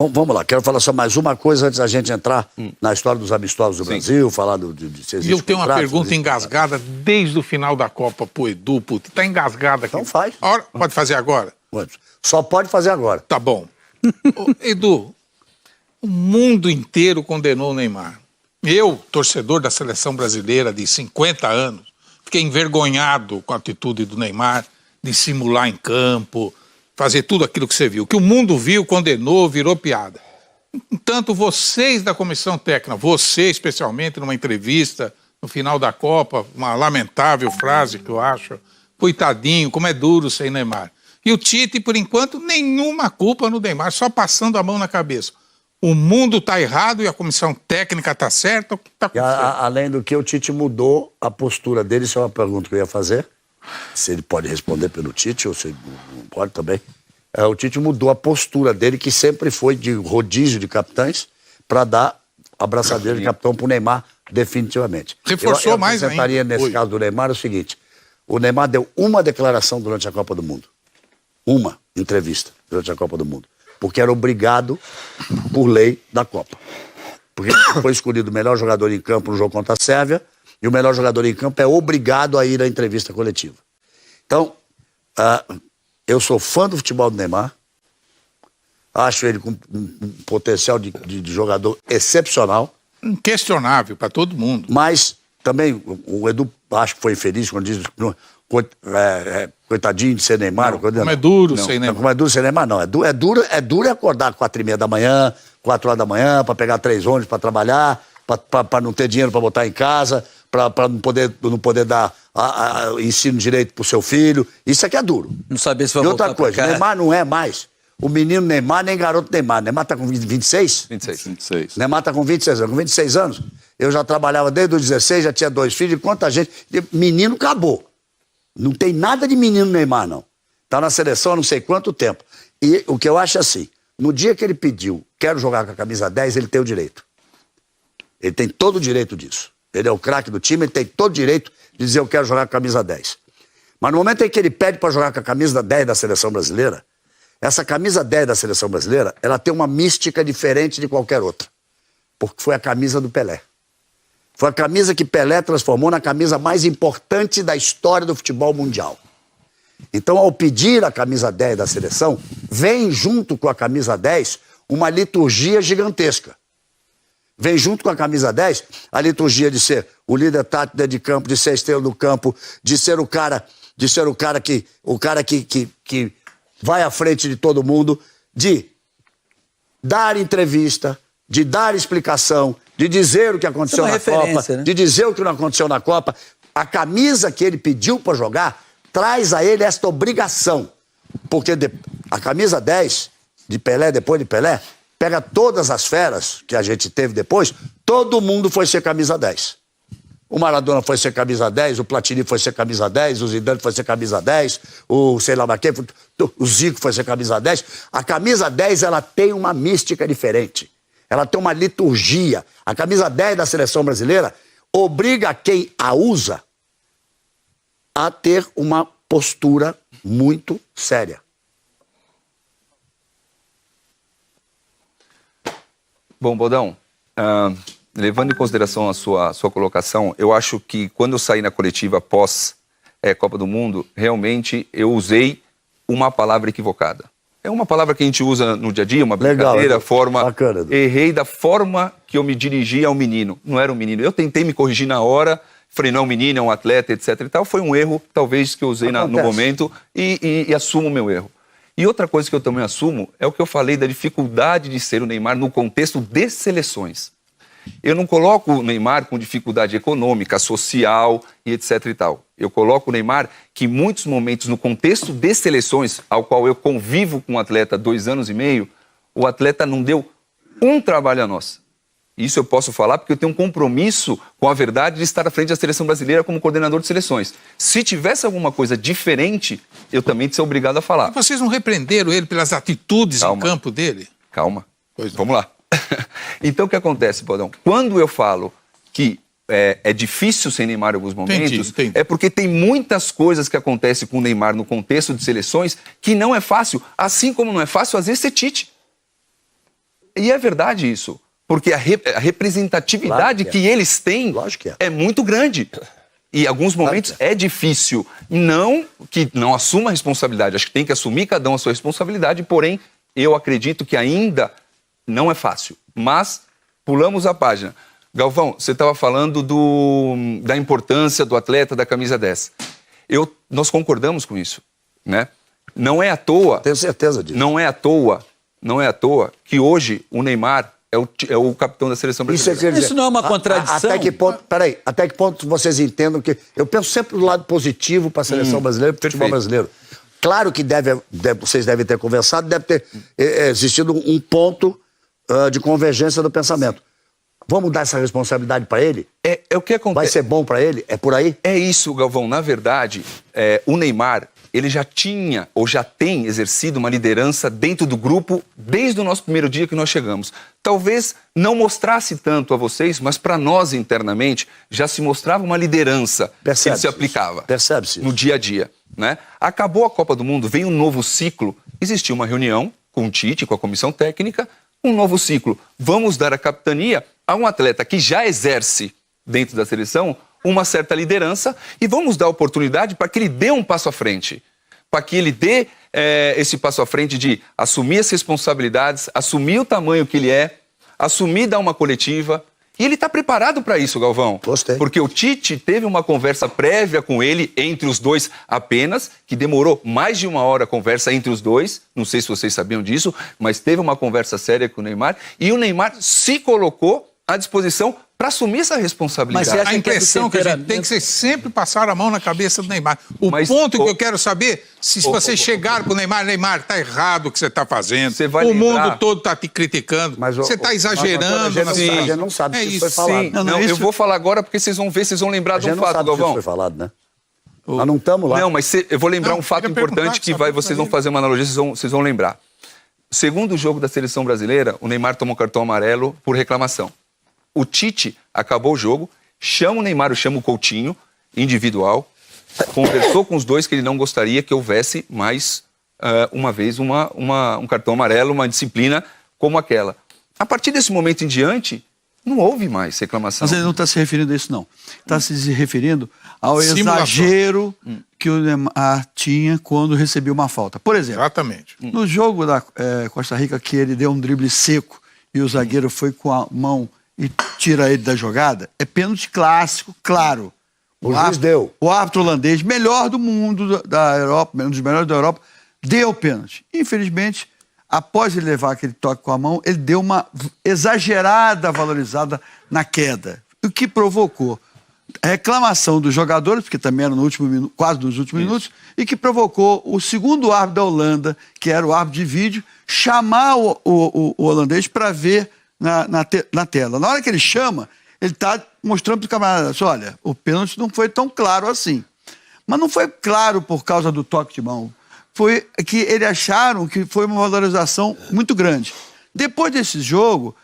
Vamos lá, quero falar só mais uma coisa antes da gente entrar na história dos amistosos do Brasil, falar E eu tenho uma pergunta engasgada desde o final da Copa pro Edu, puto. Tá engasgada aqui. Então faz. Pode fazer agora? Só pode fazer agora. Tá bom. Ô, Edu, o mundo inteiro condenou o Neymar. Eu, torcedor da seleção brasileira de 50 anos, fiquei envergonhado com a atitude do Neymar de simular em campo, fazer tudo aquilo que você viu. Que o mundo viu, condenou, virou piada. Tanto vocês da comissão técnica, você especialmente, numa entrevista no final da Copa, uma lamentável frase que eu acho, coitadinho, como é duro sem Neymar. E o Tite, por enquanto, nenhuma culpa no Neymar, só passando a mão na cabeça. O mundo está errado e a comissão técnica está certa? O que está acontecendo? Além do que, o Tite mudou a postura dele, isso é uma pergunta que eu ia fazer. Se ele pode responder pelo Tite, ou se ele não pode também. O Tite mudou a postura dele, que sempre foi de rodízio de capitães, para dar a abraçadeira de capitão para o Neymar, definitivamente. Reforçou mais ainda. Eu acrescentaria nesse caso do Neymar o seguinte: o Neymar deu uma declaração durante a Copa do Mundo. Uma entrevista durante a Copa do Mundo. Porque era obrigado por lei da Copa. Porque foi escolhido o melhor jogador em campo no jogo contra a Sérvia, e o melhor jogador em campo é obrigado a ir à entrevista coletiva. Então, eu sou fã do futebol do Neymar, acho ele com um potencial de jogador excepcional. Inquestionável para todo mundo. Mas também o Edu acho que foi infeliz quando diz coitadinho de ser Neymar. Como é duro ser Neymar. Como é duro ser Neymar, não. É duro acordar 4h30 da manhã, 4 horas da manhã, para pegar 3 ônibus para trabalhar, para não ter dinheiro para botar em casa, para não poder dar ensino direito pro seu filho. Isso aqui é duro. Não saber se vai voltar. voltar. E outra coisa, Neymar não é mais o menino Neymar, nem garoto Neymar. Neymar tá com 26? 26. Neymar tá com 26 anos. Com 26 anos, eu já trabalhava desde os 16, já tinha 2 filhos. Quanta gente... Menino acabou. Não tem nada de menino Neymar, não. Tá na seleção há não sei quanto tempo. E o que eu acho assim, no dia que ele pediu, quero jogar com a camisa 10, ele tem o direito. Ele tem todo o direito disso. Ele é o craque do time, ele tem todo o direito de dizer eu quero jogar com a camisa 10. Mas no momento em que ele pede para jogar com a camisa 10 da seleção brasileira, essa camisa 10 da seleção brasileira, ela tem uma mística diferente de qualquer outra. Porque foi a camisa do Pelé. Foi a camisa que Pelé transformou na camisa mais importante da história do futebol mundial. Então, ao pedir a camisa 10 da seleção, vem junto com a camisa 10 uma liturgia gigantesca. Vem junto com a camisa 10 a liturgia de ser o líder tático dentro de campo, de ser a estrela do campo, de ser o cara que vai à frente de todo mundo, de dar entrevista, de dar explicação, de dizer o que aconteceu na Copa, né? De dizer o que não aconteceu na Copa. A camisa que ele pediu para jogar traz a ele esta obrigação. Porque a camisa 10 de Pelé, depois de Pelé, pega todas as feras que a gente teve depois, todo mundo foi ser camisa 10. O Maradona foi ser camisa 10, o Platini foi ser camisa 10, o Zidane foi ser camisa 10, o sei lá quem, o Zico foi ser camisa 10. A camisa 10, ela tem uma mística diferente. Ela tem uma liturgia. A camisa 10 da seleção brasileira obriga quem a usa a ter uma postura muito séria. Bom, Bodão, levando em consideração a sua colocação, eu acho que quando eu saí na coletiva após Copa do Mundo, realmente eu usei uma palavra equivocada. É uma palavra que a gente usa no dia a dia, uma brincadeira, forma... Bacana. Errei da forma que eu me dirigi ao menino. Não era um menino. Eu tentei me corrigir na hora, falei, não é um menino, é um atleta, etc. e tal. Foi um erro, talvez, que eu usei no momento e assumo o meu erro. E outra coisa que eu também assumo é o que eu falei da dificuldade de ser o Neymar no contexto de seleções. Eu não coloco o Neymar com dificuldade econômica, social e etc e tal. Eu coloco o Neymar que em muitos momentos, no contexto de seleções, ao qual eu convivo com o atleta há 2 anos e meio, o atleta não deu um trabalho a nós. Isso eu posso falar porque eu tenho um compromisso com a verdade de estar à frente da seleção brasileira como coordenador de seleções. Se tivesse alguma coisa diferente, eu também teria obrigado a falar. E vocês não repreenderam ele pelas atitudes em campo dele? Calma. Vamos lá. Então, o que acontece, Bodão? Quando eu falo que é difícil sem Neymar em alguns momentos, entendi. É porque tem muitas coisas que acontecem com o Neymar no contexto de seleções que não é fácil, assim como não é fácil, às vezes, ser Tite. E é verdade isso. Porque a representatividade Claro que que eles têm Lógico que é. é muito grande. E em alguns momentos é difícil. Não que não assuma a responsabilidade. Acho que tem que assumir cada um a sua responsabilidade, porém, eu acredito que ainda não é fácil. Mas pulamos a página. Galvão, você estava falando da importância do atleta da camisa 10. Nós concordamos com isso, né? Não é à toa... Tenho certeza disso. Não é à toa que hoje o Neymar é o capitão da seleção brasileira. Isso não é uma contradição? Até que ponto vocês entendam que... Eu penso sempre do lado positivo para a seleção brasileira e para o futebol brasileiro. Claro que vocês devem ter conversado, deve ter existido um ponto de convergência do pensamento. Vamos dar essa responsabilidade para ele? É o que acontece. Vai ser bom para ele? É por aí? É isso, Galvão. Na verdade, o Neymar, ele já tinha ou já tem exercido uma liderança dentro do grupo desde o nosso primeiro dia que nós chegamos. Talvez não mostrasse tanto a vocês, mas para nós internamente já se mostrava uma liderança que se aplicava. Percebe-se no dia a dia, né? Acabou a Copa do Mundo, veio um novo ciclo, existiu uma reunião com o Tite, com a comissão técnica, um novo ciclo. Vamos dar a capitania a um atleta que já exerce dentro da seleção uma certa liderança e vamos dar oportunidade para que ele dê um passo à frente, para que ele dê esse passo à frente de assumir as responsabilidades, assumir o tamanho que ele é, assumir dar uma coletiva. E ele está preparado para isso, Galvão. Gostei. Porque o Tite teve uma conversa prévia com ele, entre os dois apenas, que demorou mais de 1 hora a conversa entre os dois. Não sei se vocês sabiam disso, mas teve uma conversa séria com o Neymar. E o Neymar se colocou à disposição para assumir essa responsabilidade. Mas A impressão que a gente tem que ser sempre passar a mão na cabeça do Neymar. Ponto que eu quero saber, se você chegar com o Neymar, está errado o que você está fazendo. O mundo todo está te criticando. Você está exagerando. A gente não sabe se isso foi falado. Não, eu vou falar agora porque vocês vão ver, vocês vão lembrar de um fato, Galvão. Isso foi falado, né? Nós não estamos lá. Não, mas eu vou lembrar um fato importante que vocês vão fazer uma analogia, vocês vão lembrar. Segundo jogo da seleção brasileira, o Neymar tomou cartão amarelo por reclamação. O Tite acabou o jogo, chama o Neymar, chama o Coutinho, individual, conversou com os dois que ele não gostaria que houvesse mais uma vez um cartão amarelo, uma disciplina como aquela. A partir desse momento em diante, não houve mais reclamação. Mas ele não está se referindo a isso, não. Está se referindo ao exagero que o Neymar tinha quando recebeu uma falta. Por exemplo, exatamente. No jogo da Costa Rica, que ele deu um drible seco e o zagueiro foi com a mão e tira ele da jogada, é pênalti clássico, claro. O juiz deu. O árbitro holandês, melhor do mundo, da Europa, um dos melhores da Europa, deu pênalti. Infelizmente, após ele levar aquele toque com a mão, ele deu uma exagerada valorizada na queda, o que provocou a reclamação dos jogadores, porque também era no último minuto, quase nos últimos minutos, e que provocou o segundo árbitro da Holanda, que era o árbitro de vídeo, chamar o holandês para ver na tela. Na hora que ele chama, ele está mostrando para o camarada, assim, olha, o pênalti não foi tão claro assim. Mas não foi claro por causa do toque de mão. Foi que eles acharam que foi uma valorização muito grande. Depois desse jogo,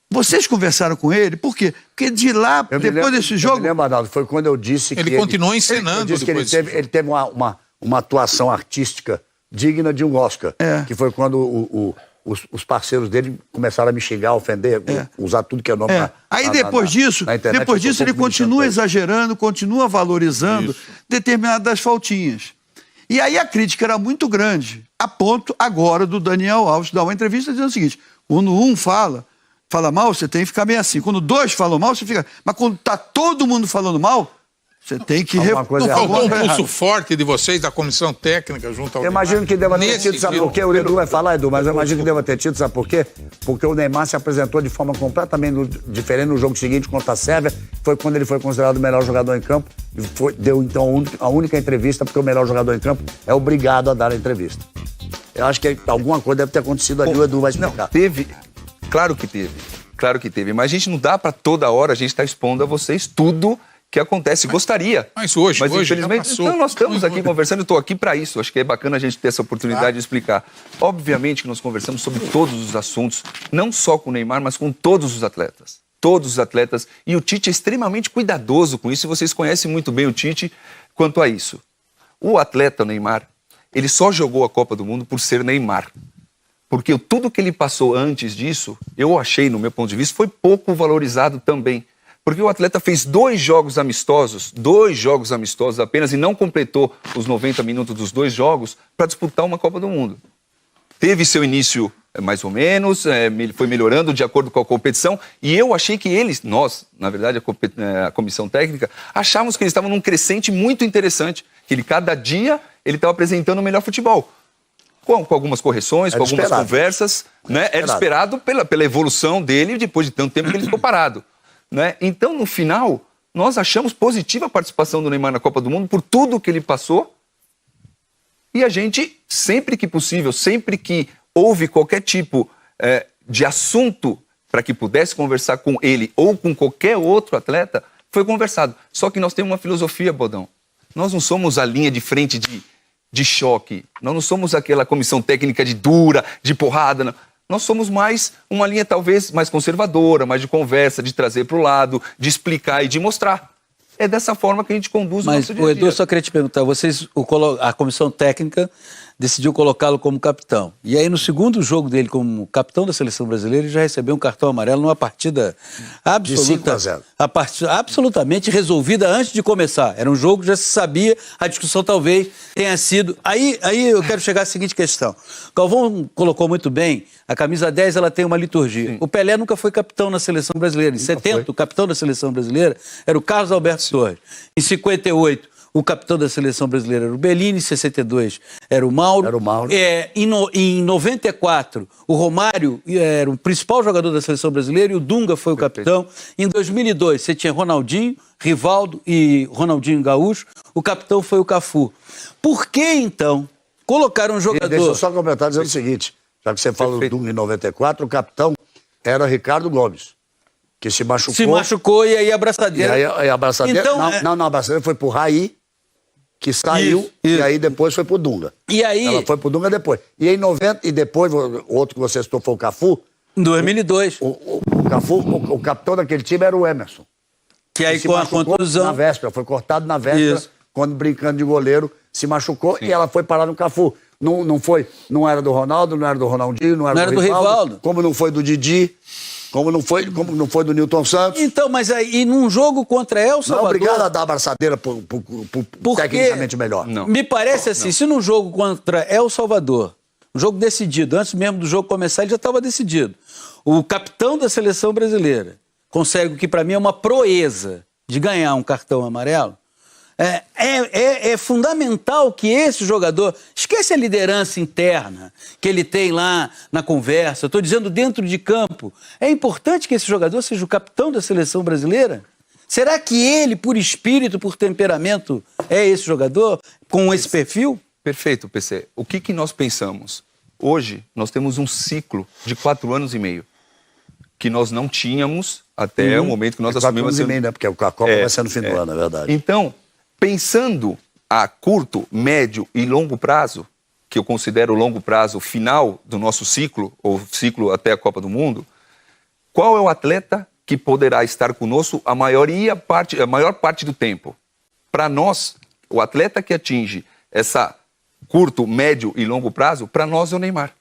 vocês conversaram com ele, por quê? Porque de lá, depois desse jogo... Eu me lembro, Arnaldo, foi quando eu disse que ele continuou encenando. Eu disse que ele teve uma atuação artística digna de um Oscar. Que foi quando os parceiros dele começaram a me xingar, ofender, usar tudo que é nome. Aí depois disso ele continua exagerando, continua valorizando determinadas faltinhas. E aí a crítica era muito grande, a ponto agora do Daniel Alves dar uma entrevista dizendo o seguinte: quando um fala mal, você tem que ficar meio assim. Quando dois falam mal, você fica... Mas quando está todo mundo falando mal, você tem que... Não faltou um pulso forte de vocês, da comissão técnica, junto ao Eu imagino que deva ter tido, sabe por quê? O Edu vai falar, Edu, mas eu imagino que deva ter tido, sabe por quê? Porque o Neymar se apresentou de forma completamente diferente no jogo seguinte contra a Sérvia, foi quando ele foi considerado o melhor jogador em campo, e deu então a única entrevista, porque o melhor jogador em campo é obrigado a dar a entrevista. Eu acho que alguma coisa deve ter acontecido ali, o Edu vai explicar. Não, teve... Claro que teve. Mas a gente não dá para toda hora a gente estar expondo a vocês tudo que acontece. Gostaria. Mas hoje infelizmente, então, nós estamos aqui conversando, eu estou aqui para isso. Acho que é bacana a gente ter essa oportunidade de explicar. Obviamente que nós conversamos sobre todos os assuntos, não só com o Neymar, mas com todos os atletas. Todos os atletas. E o Tite é extremamente cuidadoso com isso, e vocês conhecem muito bem o Tite quanto a isso. O atleta Neymar, ele só jogou a Copa do Mundo por ser Neymar. Porque tudo que ele passou antes disso, eu achei, no meu ponto de vista, foi pouco valorizado também. Porque o atleta fez 2 jogos amistosos apenas, e não completou os 90 minutos dos 2 jogos para disputar uma Copa do Mundo. Teve seu início mais ou menos, foi melhorando de acordo com a competição, e eu achei que nós, na verdade, a comissão técnica, achávamos que eles estavam num crescente muito interessante, que cada dia ele estava apresentando o melhor futebol. Com algumas correções, com algumas conversas, né? Era esperado pela evolução dele depois de tanto tempo que ele ficou parado. Né? Então, no final, nós achamos positiva a participação do Neymar na Copa do Mundo por tudo que ele passou. E a gente, sempre que possível, sempre que houve qualquer tipo de assunto para que pudesse conversar com ele ou com qualquer outro atleta, foi conversado. Só que nós temos uma filosofia, Bodão. Nós não somos a linha de frente de choque. Nós não somos aquela comissão técnica de dura, de porrada, não. Nós somos mais uma linha talvez mais conservadora, mais de conversa, de trazer para o lado, de explicar e de mostrar. É dessa forma que a gente conduz o nosso dia a dia. Mas, Edu, eu só queria te perguntar, a comissão técnica decidiu colocá-lo como capitão. E aí, no segundo jogo dele como capitão da seleção brasileira, ele já recebeu um cartão amarelo numa partida absoluta, de 5-0. Absolutamente resolvida antes de começar. Era um jogo que já se sabia, a discussão talvez tenha sido... Aí eu quero chegar à seguinte questão. Galvão colocou muito bem, a camisa 10 ela tem uma liturgia. Sim. O Pelé nunca foi capitão na seleção brasileira. Em 70, o capitão da seleção brasileira era o Carlos Alberto Torres. Em 58... o capitão da seleção brasileira era o Bellini, em 62 era o Mauro. Em 94, o Romário era o principal jogador da seleção brasileira e o Dunga foi o capitão. Em 2002, você tinha Ronaldinho, Rivaldo e Ronaldinho Gaúcho. O capitão foi o Cafu. Por que, então, colocar um jogador... Deixa eu só completar dizendo o seguinte, já que você fala do Dunga em 94, o capitão era Ricardo Gomes, que se machucou. Se machucou e aí a abraçadeira... E aí a abraçadeira... Então, não, a abraçadeira foi pro Raí, que saiu, isso. E aí depois foi pro Dunga. E aí... Ela foi pro Dunga depois. E em 90, e depois, o outro que você citou foi o Cafu. Em 2002. O Cafu, o capitão daquele time era o Emerson. Que aí com a contusão... Na véspera, foi cortado na véspera, isso. Quando brincando de goleiro, se machucou. Sim. E ela foi parar no Cafu. Não era do Ronaldo, não era do Ronaldinho, não era do Rivaldo. Como não foi do Didi. Como não foi do Nilton Santos. Então, mas aí, num jogo contra El Salvador... Não é obrigado a dar abraçadeira tecnicamente melhor. Não. Me parece assim, se num jogo contra El Salvador, um jogo decidido, antes mesmo do jogo começar, ele já estava decidido. O capitão da seleção brasileira consegue o que para mim é uma proeza de ganhar um cartão amarelo. É fundamental que esse jogador... Esquece a liderança interna que ele tem lá na conversa. Estou dizendo dentro de campo. É importante que esse jogador seja o capitão da seleção brasileira? Será que ele, por espírito, por temperamento, é esse jogador com esse perfil? Perfeito, PC. O que nós pensamos? Hoje, nós temos um ciclo de 4 anos e meio que nós não tínhamos até o momento que nós assumimos... 4 anos e meio, né? Porque a Copa vai ser no fim do ano, é verdade. Então... Pensando a curto, médio e longo prazo, que eu considero o longo prazo final do nosso ciclo, ou ciclo até a Copa do Mundo, qual é o atleta que poderá estar conosco a maior parte do tempo? Para nós, o atleta que atinge essa curto, médio e longo prazo, para nós é o Neymar.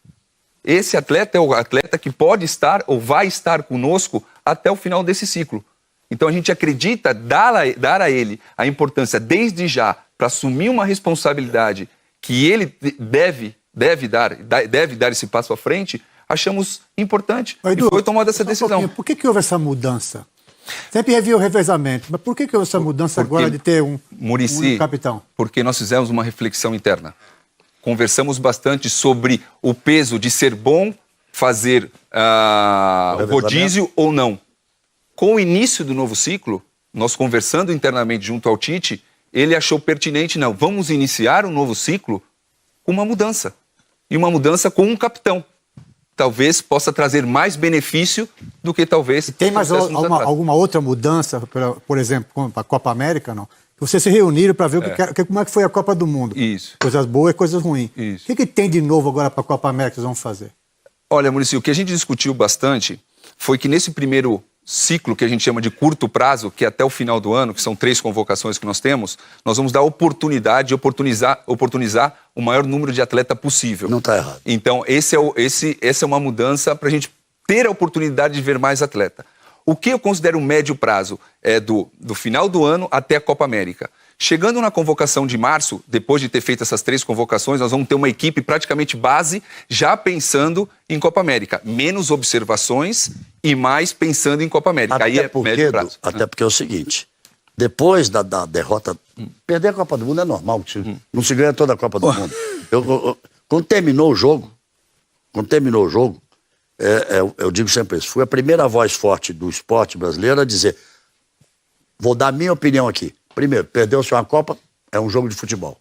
Esse atleta é o atleta que pode estar ou vai estar conosco até o final desse ciclo. Então a gente acredita dar a ele a importância desde já para assumir uma responsabilidade que ele deve dar esse passo à frente, achamos importante. Edu, e foi tomada essa decisão. Por que houve essa mudança? Sempre havia o revezamento, mas por que houve essa mudança agora de ter um capitão? Porque nós fizemos uma reflexão interna. Conversamos bastante sobre o peso de ser bom fazer rodízio ou não. Com o início do novo ciclo, nós conversando internamente junto ao Tite, ele achou pertinente, não, vamos iniciar um novo ciclo com uma mudança. E uma mudança com um capitão. Talvez possa trazer mais benefício do que talvez... E tem mais alguma outra mudança, por exemplo, como a Copa América, não? Vocês se reuniram para ver como é que foi a Copa do Mundo. Isso. Coisas boas e coisas ruins. Isso. O que tem de novo agora para a Copa América que vocês vão fazer? Olha, Maurício, o que a gente discutiu bastante foi que nesse primeiro ciclo que a gente chama de curto prazo, que é até o final do ano, que são 3 convocações que nós temos, nós vamos dar oportunidade de oportunizar o maior número de atleta possível. Não está errado. Então, essa é uma mudança para a gente ter a oportunidade de ver mais atleta. O que eu considero médio prazo é do final do ano até a Copa América. Chegando na convocação de março, depois de ter feito essas 3 convocações, nós vamos ter uma equipe praticamente base já pensando em Copa América. Menos observações e mais pensando em Copa América. Aí é médio prazo. Até porque é o seguinte, depois da derrota, perder a Copa do Mundo é normal, não se ganha toda a Copa do Mundo. Quando terminou o jogo, eu digo sempre isso, fui a primeira voz forte do esporte brasileiro a dizer, vou dar minha opinião aqui. Primeiro, perdeu-se uma Copa, é um jogo de futebol.